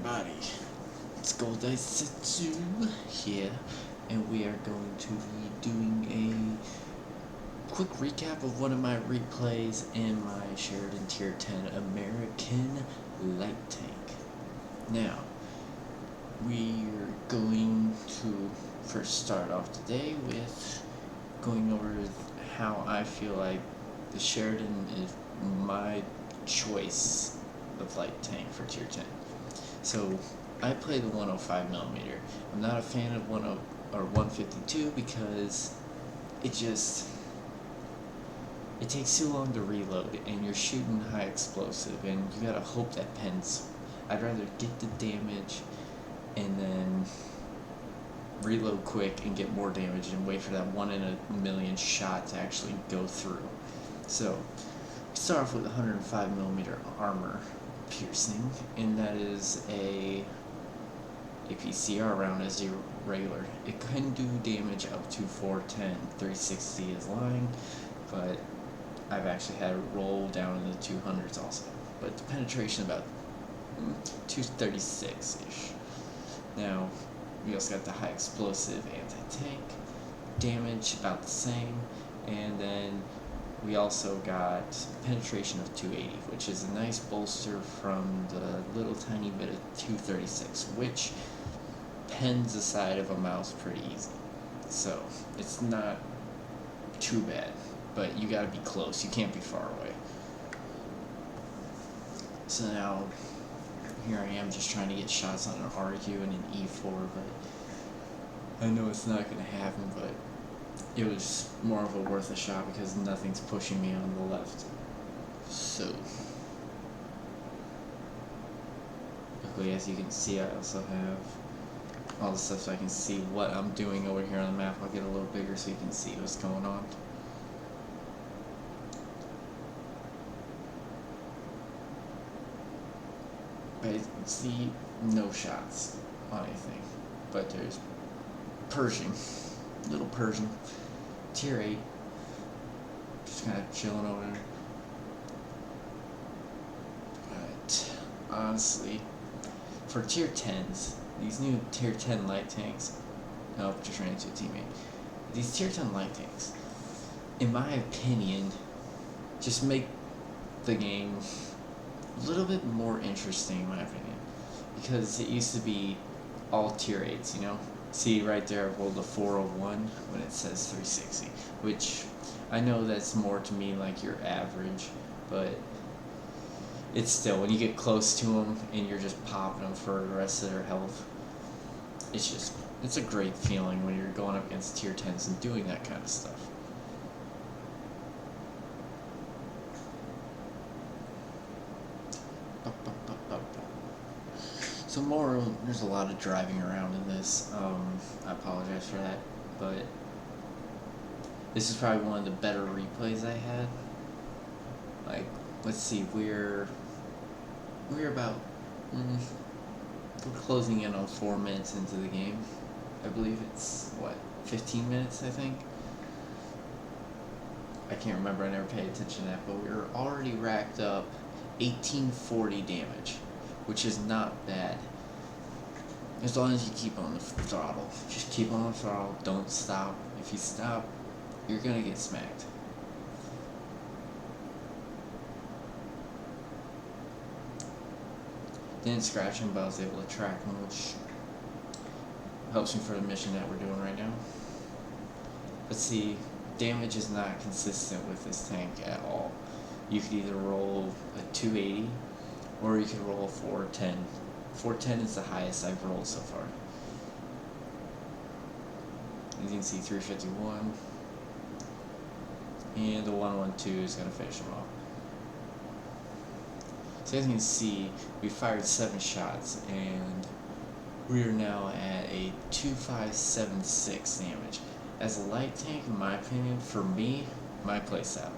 everybody, it's Gold Setsu here, and we are going to be doing a quick recap of one of my replays in my Sheridan Tier 10 American Light Tank. Now, we're going to first start off today with going over how I feel like the Sheridan is my choice of light tank for Tier 10. So I play the 105mm. I'm not a fan of 152 because it takes too long to reload, and you're shooting high explosive, and you gotta hope that pens. I'd rather get the damage and then reload quick and get more damage and wait for that 1 in a million shot to actually go through. So we start off with 105mm armor piercing, and that is a PCR round as your regular. It can do damage up to 410. 360 is lying, but I've actually had it roll down in the 200s also. But the penetration about 236-ish. Now, we also got the high explosive anti-tank, damage about the same, and then we also got penetration of 280, which is a nice bolster from the little tiny bit of 236, which pens the side of a mouse pretty easy. So it's not too bad, but you gotta be close. You can't be far away. So now, here I am just trying to get shots on an RQ and an E4, but I know it's not gonna happen, but it was more of a worth a shot because nothing's pushing me on the left. So, luckily, as you can see, I also have all the stuff so I can see what I'm doing over here on the map. I'll get a little bigger so you can see what's going on. But you can see no shots on anything, but there's Pershing, little Pershing. Tier 8, just kind of chilling over there. But honestly, for Tier 10s, these new Tier 10 light tanks, nope, just ran into a teammate. These Tier 10 light tanks, in my opinion, just make the game a little bit more interesting, in my opinion, because it used to be all Tier 8s, you know? See right there, I rolled a 401 when it says 360, which I know that's more to me like your average, but it's still, when you get close to them and you're just popping them for the rest of their health, it's a great feeling when you're going up against Tier 10s and doing that kind of stuff. So there's a lot of driving around in this. I apologize for that, but this is probably one of the better replays I had. Like, let's see, we're about we're closing in on 4 minutes into the game. I believe it's 15 minutes, I think. I can't remember. I never paid attention to that, but we're already racked up 1840 damage, which is not bad. As long as you keep on the throttle. Just keep on the throttle, don't stop. If you stop, you're gonna get smacked. Didn't scratch him, but I was able to track him, which helps me for the mission that we're doing right now. But see, damage is not consistent with this tank at all. You could either roll a 280 or you could roll a 410. 410 is the highest I've rolled so far. As you can see, 351. And the 112 is going to finish him off. So as you can see, we fired 7 shots, and we are now at a 2576 damage. As a light tank, in my opinion, for me, my playstyle,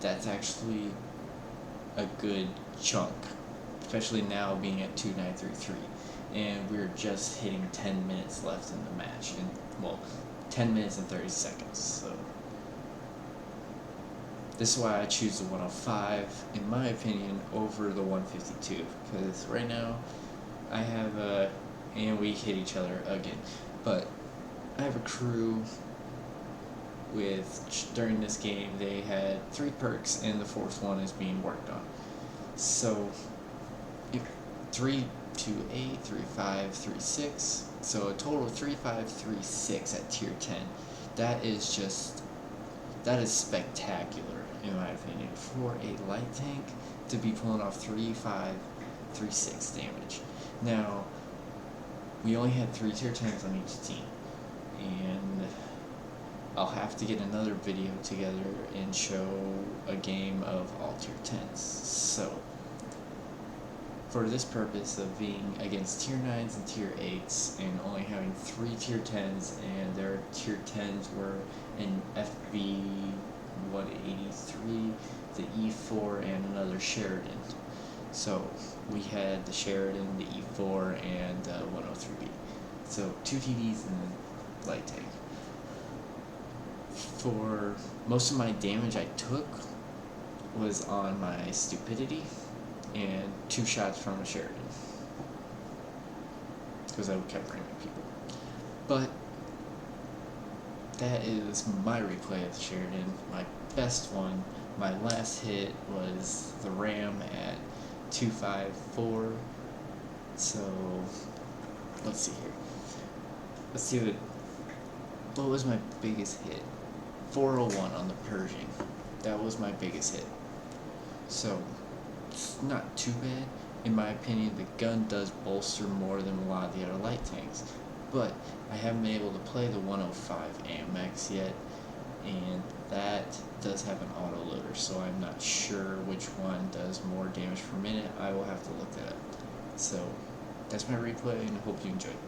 that's actually a good chunk, especially now being at 2933, and we're just hitting 10 minutes left in the match, and 10 minutes and 30 seconds, so this is why I choose the 105, in my opinion, over the 152, because right now I have and we hit each other again. But I have a crew with, during this game, they had 3 perks, and the 4th one is being worked on. So, 3, 2, 8, 3, 5, 3, 6. So a total of 3, 5, 3, 6 at tier 10. That is spectacular, in my opinion, for a light tank to be pulling off 3, 5, 3, 6 damage. Now, we only had 3 tier 10s on each team, and I'll have to get another video together and show a game of all tier 10s. So, for this purpose of being against tier 9s and tier 8s and only having 3 tier 10s, and their tier 10s were an FB 183, the E4, and another Sheridan. So we had the Sheridan, the E4, and the 103B. So 2 TDs and a light tank. For most of my damage I took was on my stupidity and 2 shots from a Sheridan, because I kept bringing people. But that is my replay of the Sheridan. My best one, my last hit was the Ram at 254. So let's see here. Let's see what was my biggest hit. 401 on the Pershing. That was my biggest hit. So it's not too bad. In my opinion, the gun does bolster more than a lot of the other light tanks. But I haven't been able to play the 105 AMX yet, and that does have an autoloader, so I'm not sure which one does more damage per minute. I will have to look that up. So that's my replay, and I hope you enjoyed it.